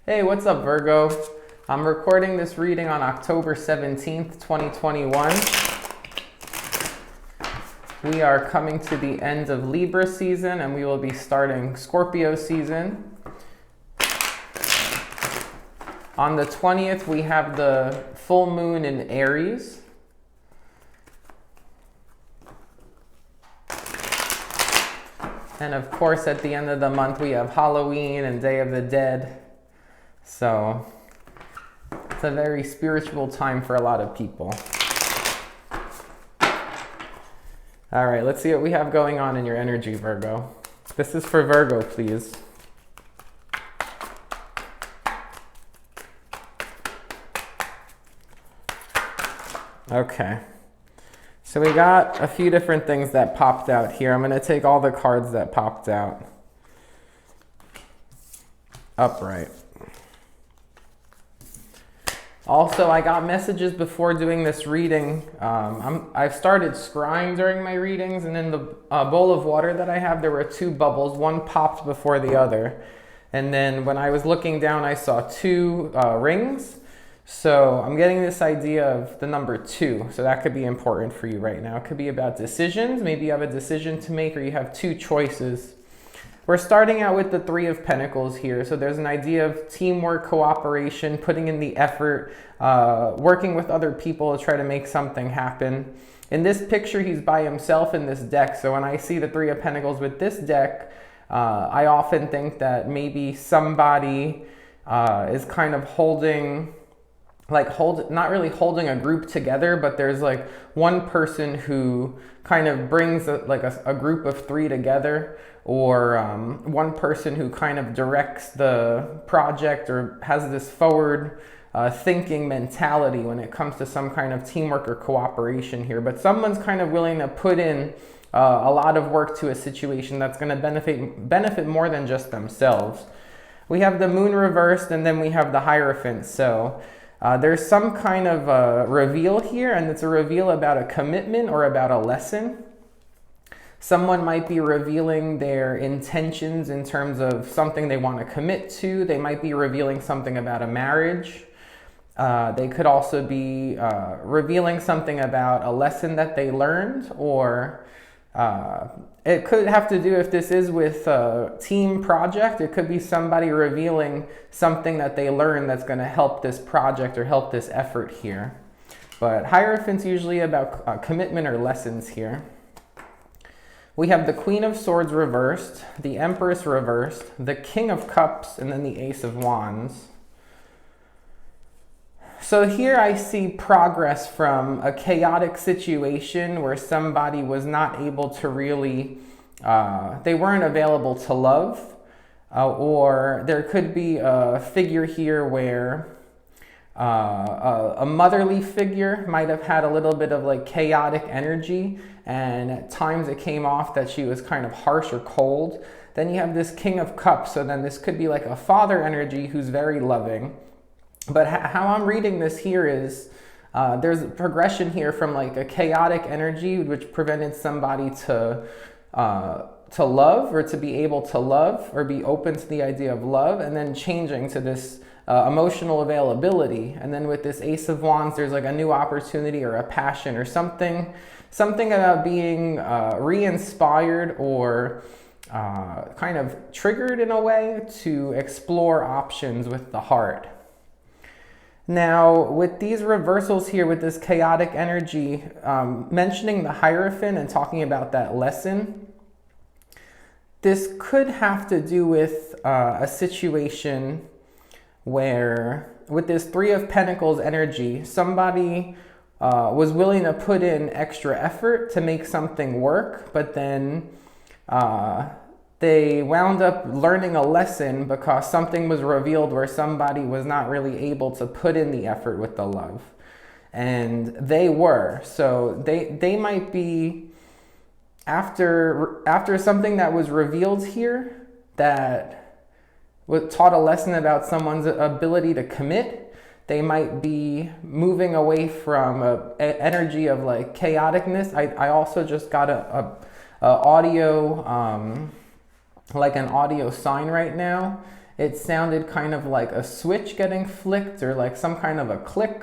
Hey, what's up, Virgo? I'm recording this reading on October 17th, 2021. We are coming to the end of Libra season and we will be starting Scorpio season. On the 20th, we have the full moon in Aries. And of course, at the end of the month, we have Halloween and Day of the Dead. So it's a very spiritual time for a lot of people. All right, let's see what we have going on in your energy, Virgo. This is for Virgo, please. Okay. So we got a few different things that popped out here. I'm going to take all the cards that popped out. Upright. Also, I got messages before doing this reading. I've started scrying during my readings, and in the bowl of water that I have, there were two bubbles. One popped before the other. And then when I was looking down, I saw two rings. So I'm getting this idea of the number 2. So that could be important for you right now. It could be about decisions. Maybe you have a decision to make or you have two choices. We're starting out with the 3 of Pentacles here. So there's an idea of teamwork, cooperation, putting in the effort, working with other people to try to make something happen. In this picture, he's by himself in this deck. So when I see the 3 of Pentacles with this deck, I often think that maybe somebody is kind of not really holding a group together, but there's like one person who kind of brings a group of 3 together, or one person who kind of directs the project or has this forward thinking mentality when it comes to some kind of teamwork or cooperation here. But someone's kind of willing to put in a lot of work to a situation that's going to benefit more than just themselves. We have the moon reversed, and then we have the Hierophant. So there's some kind of reveal here, and it's a reveal about a commitment or about a lesson. Someone might be revealing their intentions in terms of something they want to commit to. They might be revealing something about a marriage. They could also be revealing something about a lesson that they learned, or it could have to do, if this is with a team project, it could be somebody revealing something that they learned that's going to help this project or help this effort here. But Hierophant's usually about commitment or lessons here. We have the Queen of Swords reversed, the Empress reversed, the King of Cups, and then the Ace of Wands. So here I see progress from a chaotic situation where somebody was not able to really, they weren't available to love, or there could be a figure here where a motherly figure might have had a little bit of like chaotic energy, and at times it came off that she was kind of harsh or cold. Then you have this King of Cups, so then this could be like a father energy who's very loving. But how I'm reading this here is there's a progression here from like a chaotic energy which prevented somebody to love, or to be able to love, or be open to the idea of love, and then changing to this emotional availability. And then with this Ace of Wands, there's like a new opportunity or a passion or something about being re-inspired or kind of triggered in a way to explore options with the heart. Now, with these reversals here, with this chaotic energy, mentioning the Hierophant and talking about that lesson, this could have to do with a situation where, with this 3 of Pentacles energy, somebody was willing to put in extra effort to make something work, but then they wound up learning a lesson because something was revealed where somebody was not really able to put in the effort with the love. And they were. So they might be, after something that was revealed here that taught a lesson about someone's ability to commit, they might be moving away from an energy of like chaoticness. I also just got a audio, like an audio sign right now, it sounded kind of like a switch getting flicked or like some kind of a click.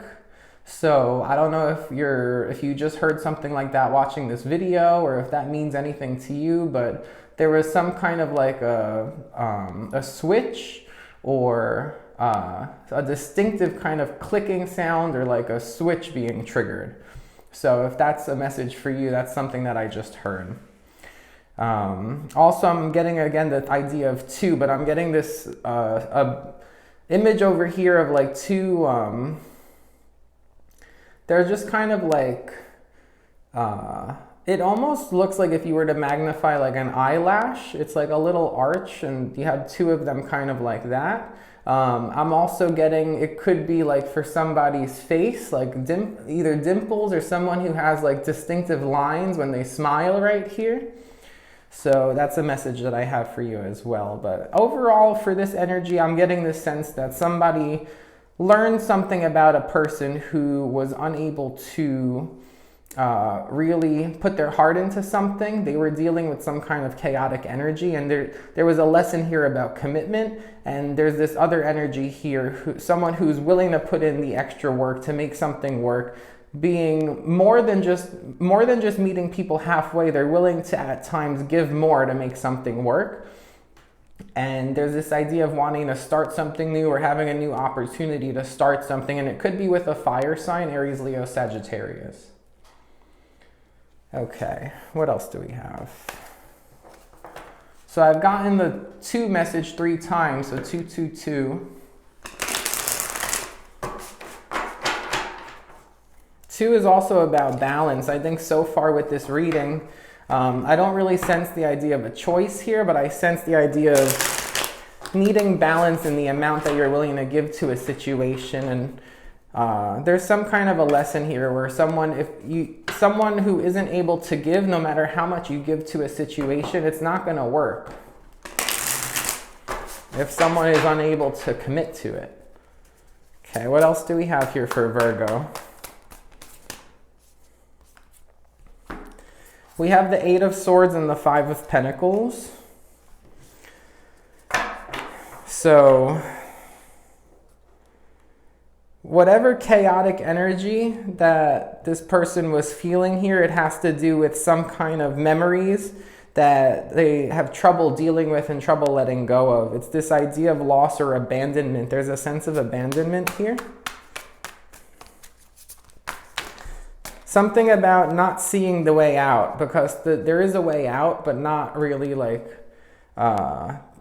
So I don't know if you just heard something like that watching this video, or if that means anything to you, but there was some kind of like a switch or a distinctive kind of clicking sound, or like a switch being triggered. So if that's a message for you, that's something that I just heard. Also, I'm getting again the idea of two, but I'm getting this image over here of like two. They're just kind of like, it almost looks like if you were to magnify like an eyelash, it's like a little arch, and you have two of them kind of like that. I'm also getting, it could be like for somebody's face, like either dimples, or someone who has like distinctive lines when they smile right here. So that's a message that I have for you as well. But overall, for this energy, I'm getting the sense that somebody learned something about a person who was unable to really put their heart into something. They were dealing with some kind of chaotic energy, and there was a lesson here about commitment, and there's this other energy here, someone who's willing to put in the extra work to make something work, being more than just meeting people halfway. They're willing to at times give more to make something work. And there's this idea of wanting to start something new, or having a new opportunity to start something, and it could be with a fire sign, Aries, Leo, Sagittarius. Okay, what else do we have? So I've gotten the 2 message 3 times, so 222. 2 is also about balance. I think so far with this reading, I don't really sense the idea of a choice here, but I sense the idea of needing balance in the amount that you're willing to give to a situation. And there's some kind of a lesson here where someone who isn't able to give, no matter how much you give to a situation, it's not going to work if someone is unable to commit to it. Okay, what else do we have here for Virgo? We have the 8 of Swords and the 5 of Pentacles. So whatever chaotic energy that this person was feeling here, it has to do with some kind of memories that they have trouble dealing with and trouble letting go of. It's this idea of loss or abandonment. There's a sense of abandonment here. Something about not seeing the way out, because there is a way out, but not really like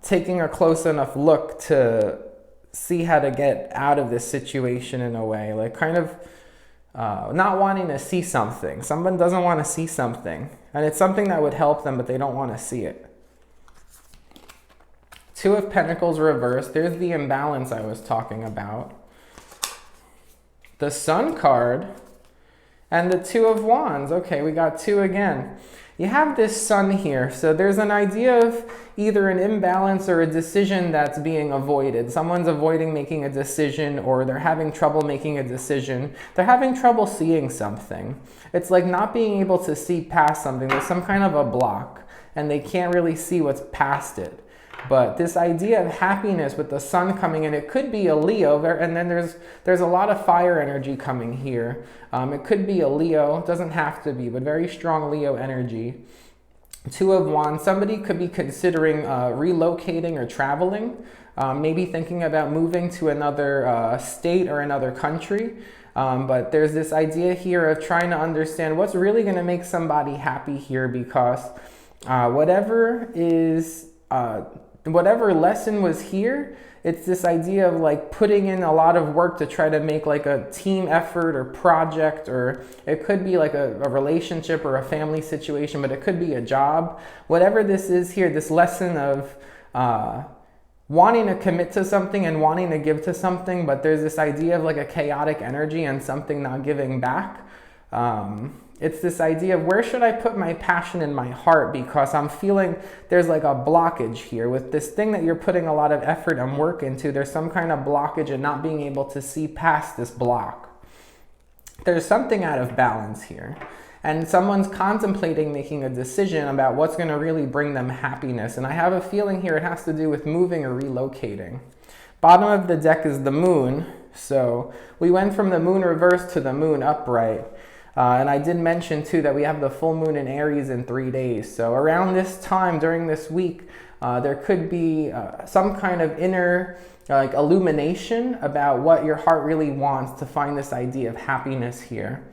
taking a close enough look to see how to get out of this situation in a way. Like kind of not wanting to see something. Someone doesn't want to see something, and it's something that would help them, but they don't want to see it. 2 of Pentacles reversed. There's the imbalance I was talking about. The Sun card. And the 2 of Wands. Okay, we got 2 again. You have this Sun here. So there's an idea of either an imbalance or a decision that's being avoided. Someone's avoiding making a decision, or they're having trouble making a decision. They're having trouble seeing something. It's like not being able to see past something. There's some kind of a block, and they can't really see what's past it. But this idea of happiness with the Sun coming in, it could be a Leo, and then there's a lot of fire energy coming here. It could be a Leo, it doesn't have to be, but very strong Leo energy. 2 of Wands, somebody could be considering relocating or traveling, maybe thinking about moving to another state or another country. But there's this idea here of trying to understand what's really going to make somebody happy here, because whatever lesson was here, it's this idea of like putting in a lot of work to try to make like a team effort or project, or it could be like a relationship or a family situation, but it could be a job. Whatever this is here, this lesson of wanting to commit to something and wanting to give to something, but there's this idea of like a chaotic energy and something not giving back. It's this idea of where should I put my passion and my heart, because I'm feeling there's like a blockage here with this thing that you're putting a lot of effort and work into. There's some kind of blockage and not being able to see past this block. There's something out of balance here. And someone's contemplating making a decision about what's going to really bring them happiness. And I have a feeling here it has to do with moving or relocating. Bottom of the deck is the moon. So we went from the moon reversed to the moon upright. And I did mention too that we have the full moon in Aries in 3 days. So around this time during this week, there could be some kind of inner like illumination about what your heart really wants to find this idea of happiness here.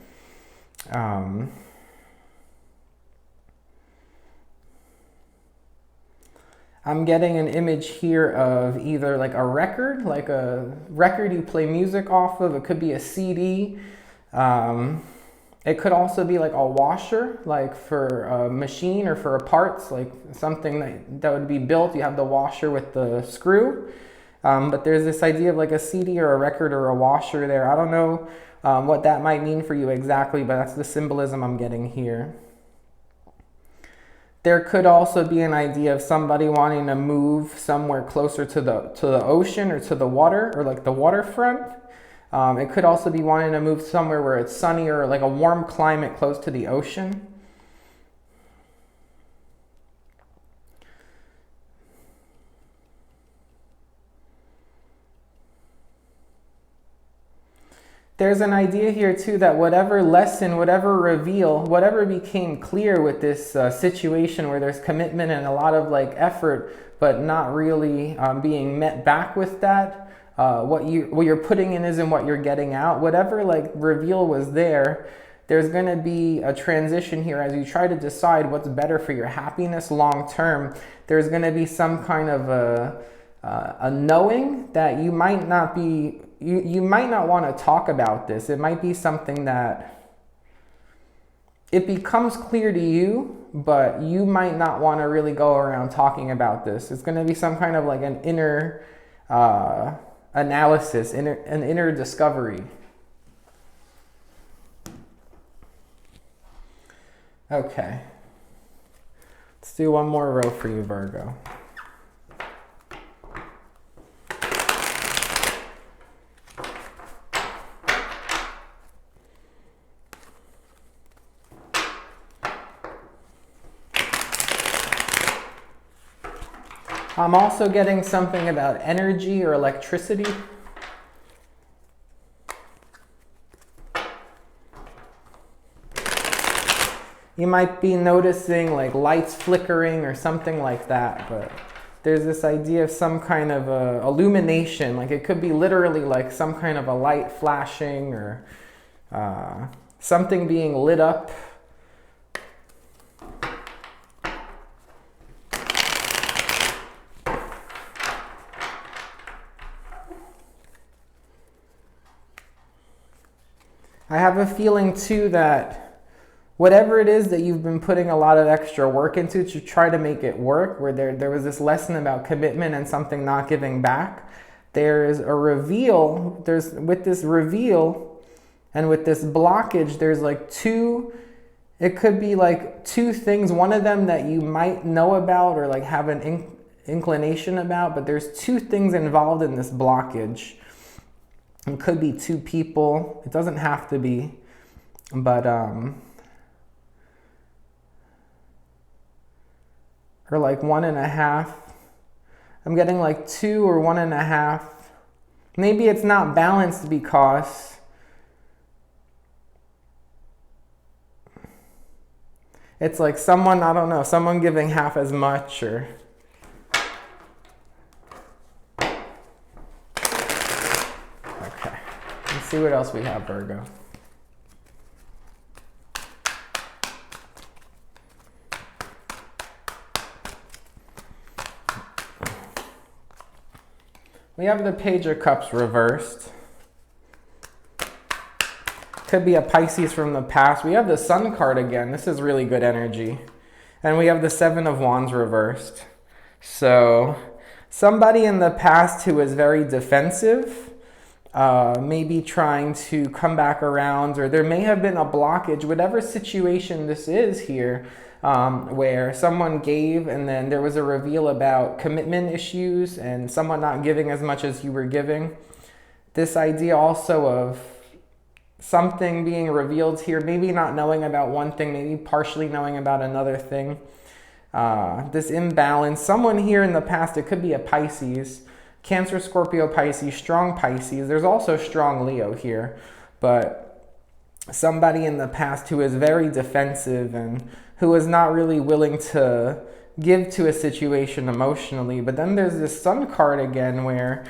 I'm getting an image here of either like a record you play music off of. It could be a CD. It could also be like a washer, like for a machine or for parts, like something that would be built. You have the washer with the screw. But there's this idea of like a CD or a record or a washer there. I don't know what that might mean for you exactly, but that's the symbolism I'm getting here. There could also be an idea of somebody wanting to move somewhere closer to the ocean or to the water, or like the waterfront. It could also be wanting to move somewhere where it's sunny or like a warm climate close to the ocean. There's an idea here too that whatever lesson, whatever reveal, whatever became clear with this situation where there's commitment and a lot of like effort, but not really being met back with that, what you're putting in isn't what you're getting out. Whatever like reveal was there, there's going to be a transition here as you try to decide what's better for your happiness long term. There's going to be some kind of a knowing that you might not be. You might not want to talk about this. It might be something that it becomes clear to you, but you might not want to really go around talking about this. It's going to be some kind of like an inner analysis, an inner discovery. Okay. Let's do one more row for you, Virgo. I'm also getting something about energy or electricity. You might be noticing like lights flickering or something like that, but there's this idea of some kind of illumination. Like it could be literally like some kind of a light flashing or something being lit up. I have a feeling too that whatever it is that you've been putting a lot of extra work into to try to make it work, where there was this lesson about commitment and something not giving back, there's a reveal. With this reveal and with this blockage, there's like it could be like two things. One of them that you might know about or like have an inclination about, but there's two things involved in this blockage. It could be two people. It doesn't have to be, but or like 1.5. I'm getting like 2 or 1.5. Maybe it's not balanced because it's like someone, I don't know, someone giving half as much or. Let's see what else we have, Virgo. We have the Page of Cups reversed. Could be a Pisces from the past. We have the Sun card again. This is really good energy. And we have the Seven of Wands reversed. So somebody in the past who is very defensive, maybe trying to come back around, or there may have been a blockage, whatever situation this is here, where someone gave and then there was a reveal about commitment issues and someone not giving as much as you were giving. This idea also of something being revealed here, maybe not knowing about one thing, maybe partially knowing about another thing. This imbalance, someone here in the past, it could be a Pisces, Cancer, Scorpio, Pisces, strong Pisces. There's also strong Leo here, but somebody in the past who is very defensive and who is not really willing to give to a situation emotionally. But then there's this Sun card again where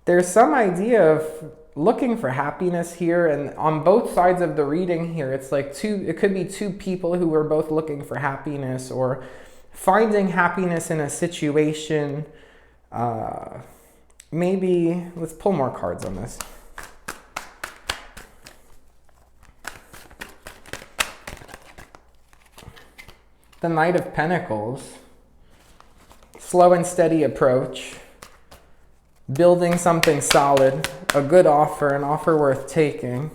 there's some idea of looking for happiness here, and on both sides of the reading here, it's like it could be two people who are both looking for happiness or finding happiness in a situation. Maybe, let's pull more cards on this. The Knight of Pentacles, slow and steady approach, building something solid, a good offer, an offer worth taking.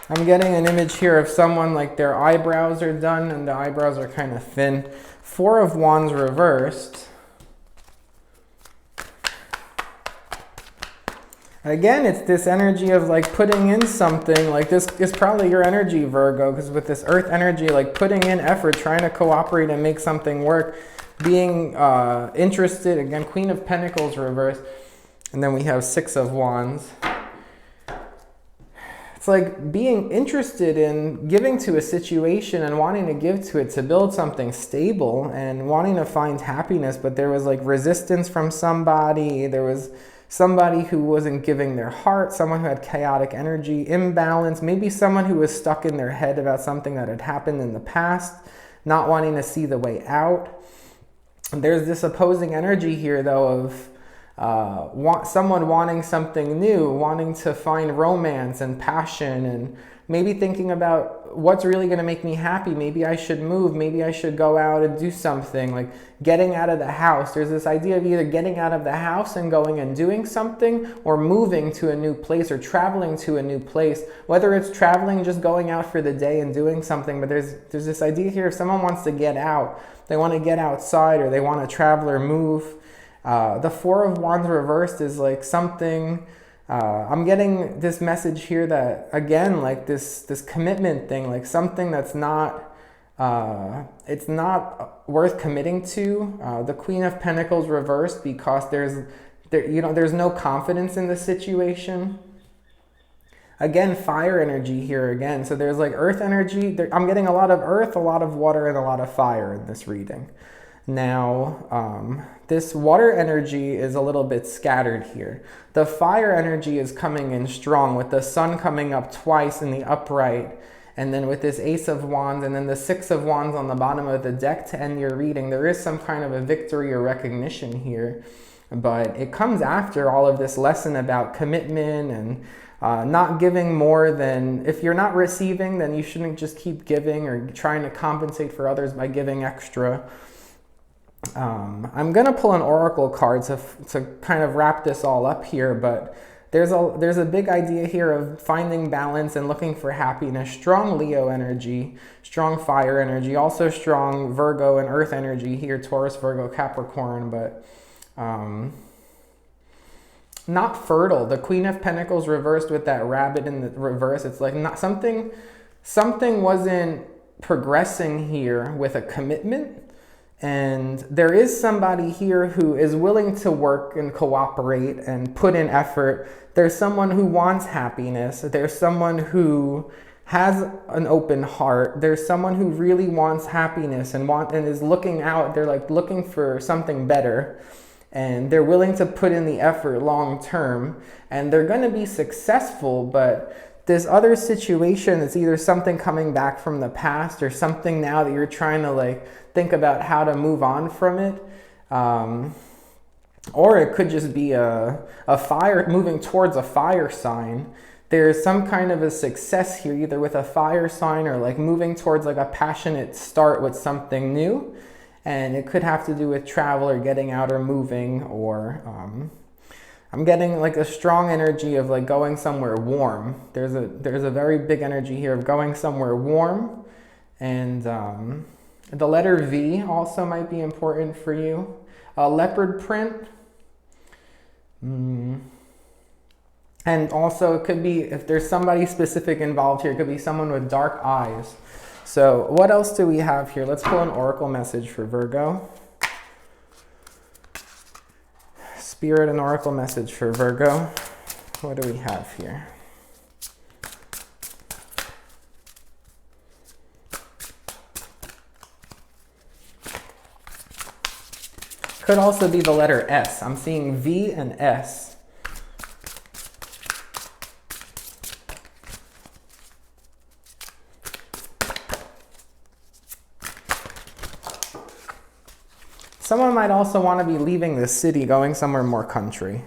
I'm getting an image here of someone like their eyebrows are done and the eyebrows are kind of thin. Four of Wands reversed. Again, it's this energy of like putting in something, like this is probably your energy, Virgo, because with this earth energy, like putting in effort, trying to cooperate and make something work, being interested. Again, Queen of Pentacles reversed. And then we have Six of Wands. It's like being interested in giving to a situation and wanting to give to it to build something stable and wanting to find happiness, but there was like resistance from somebody. There was somebody who wasn't giving their heart, someone who had chaotic energy, imbalance, maybe someone who was stuck in their head about something that had happened in the past, not wanting to see the way out. There's this opposing energy here though of someone wanting something new, wanting to find romance and passion, and maybe thinking about what's really going to make me happy. Maybe I should move, maybe I should go out and do something, like getting out of the house. There's this idea of either getting out of the house and going and doing something, or moving to a new place, or traveling to a new place, whether it's traveling, just going out for the day and doing something. But there's this idea here, if someone wants to get out, they want to get outside, or they want to travel or move. The Four of Wands reversed is like something, I'm getting this message here that, again, like this commitment thing, like something that's not, it's not worth committing to. The Queen of Pentacles reversed because there's no confidence in the situation. Again, fire energy here again. So there's like earth energy. I'm getting a lot of earth, a lot of water, and a lot of fire in this reading. Now, this water energy is a little bit scattered here. The fire energy is coming in strong with the sun coming up twice in the upright, and then with this Ace of Wands and then the Six of Wands on the bottom of the deck to end your reading. There is some kind of a victory or recognition here, but it comes after all of this lesson about commitment and not giving more than, if you're not receiving, then you shouldn't just keep giving or trying to compensate for others by giving extra. I'm going to pull an oracle card to kind of wrap this all up here, but there's a big idea here of finding balance and looking for happiness. Strong Leo energy, strong fire energy, also strong Virgo and earth energy here, Taurus, Virgo, Capricorn, but not fertile. The Queen of Pentacles reversed with that rabbit in the reverse. It's like not something wasn't progressing here with a commitment. And there is somebody here who is willing to work and cooperate and put in effort. There's someone who wants happiness. There's someone who has an open heart. There's someone who really wants happiness and is looking out. They're like looking for something better. And they're willing to put in the effort long term. And they're going to be successful, but this other situation is either something coming back from the past or something now that you're trying to like think about how to move on from it. Or it could just be a fire, moving towards a fire sign. There's some kind of a success here, either with a fire sign or like moving towards like a passionate start with something new. And it could have to do with travel or getting out or moving, or I'm getting like a strong energy of like going somewhere warm. There's a very big energy here of going somewhere warm. And the letter V also might be important for you. A leopard print. And also it could be, if there's somebody specific involved here, it could be someone with dark eyes. So what else do we have here? Let's pull an oracle message for Virgo. Spirit and oracle message for Virgo. What do we have here? Could also be the letter S. I'm seeing V and S. Someone might also want to be leaving the city, going somewhere more country.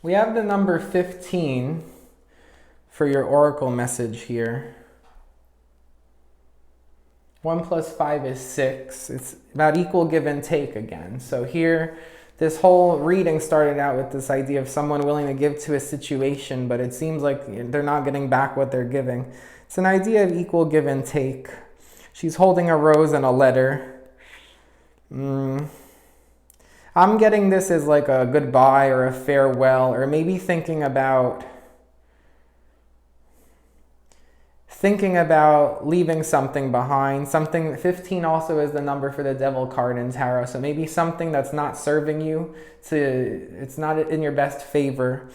We have the number 15 for your oracle message here. 1 plus 5 is 6. It's about equal give and take again. So here, this whole reading started out with this idea of someone willing to give to a situation, but it seems like they're not getting back what they're giving. It's an idea of equal give and take. She's holding a rose and a letter. I'm getting this as like a goodbye or a farewell, or maybe thinking about leaving something behind. 15 also is the number for the devil card in tarot. So maybe something that's not serving you, it's not in your best favor.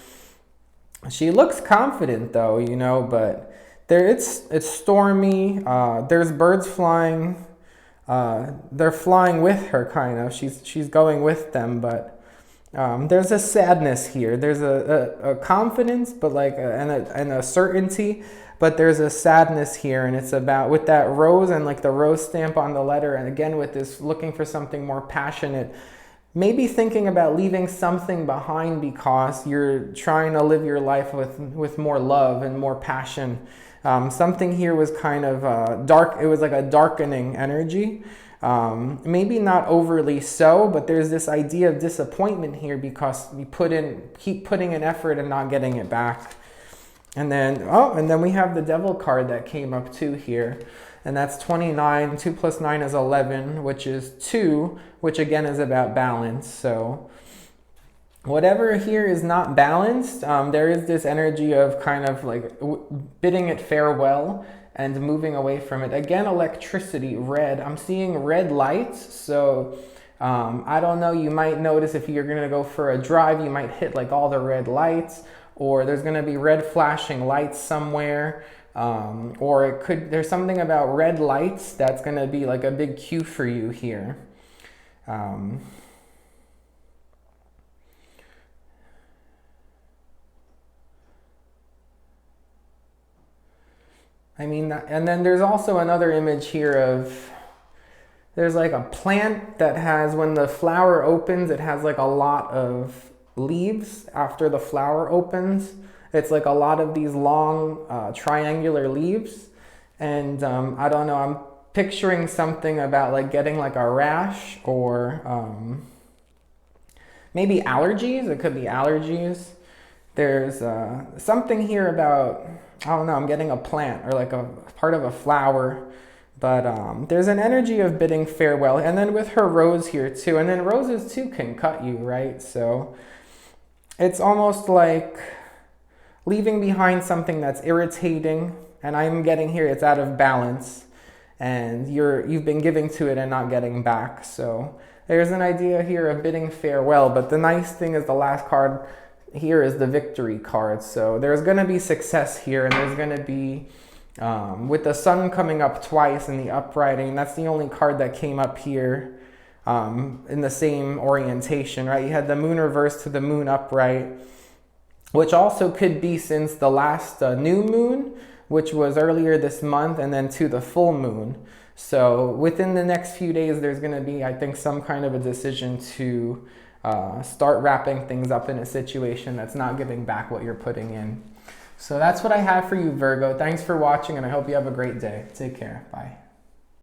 She looks confident though, you know, but it's stormy. There's birds flying. They're flying with her, kind of. She's going with them, but there's a sadness here. There's a confidence, but like and a certainty, but there's a sadness here, and it's about with that rose and like the rose stamp on the letter, and again with this looking for something more passionate. Maybe thinking about leaving something behind because you're trying to live your life with more love and more passion. Something here was kind of dark. It was like a darkening energy. Maybe not overly so, but there's this idea of disappointment here because you keep putting in effort and not getting it back. And then we have the devil card that came up too here. And that's 29. 2 plus 9 is 11, which is 2, which again is about balance. So whatever here is not balanced, there is this energy of kind of like bidding it farewell and moving away from it. Again, electricity, red. I'm seeing red lights. So I don't know, you might notice if you're going to go for a drive, you might hit like all the red lights, or there's going to be red flashing lights somewhere. Or there's something about red lights that's going to be like a big cue for you here. I mean, and then there's also another image here of, there's like a plant that has, when the flower opens, it has like a lot of leaves after the flower opens. It's like a lot of these long triangular leaves. And I don't know, I'm picturing something about like getting like a rash, or maybe allergies. It could be allergies. There's something here about, I don't know, I'm getting a plant or like a part of a flower. But there's an energy of bidding farewell. And then with her rose here too. And then roses too can cut you, right? So it's almost like leaving behind something that's irritating. And I'm getting here, it's out of balance. And you've been giving to it and not getting back. So there's an idea here of bidding farewell. But the nice thing is the last card here is the victory card. So there's going to be success here. And there's going to be, with the sun coming up twice in the uprighting, that's the only card that came up here in the same orientation, right? You had the moon reversed to the moon upright, which also could be since the last new moon, which was earlier this month, and then to the full moon. So within the next few days, there's going to be, I think, some kind of a decision to start wrapping things up in a situation that's not giving back what you're putting in. So that's what I have for you, Virgo. Thanks for watching, and I hope you have a great day. Take care. Bye.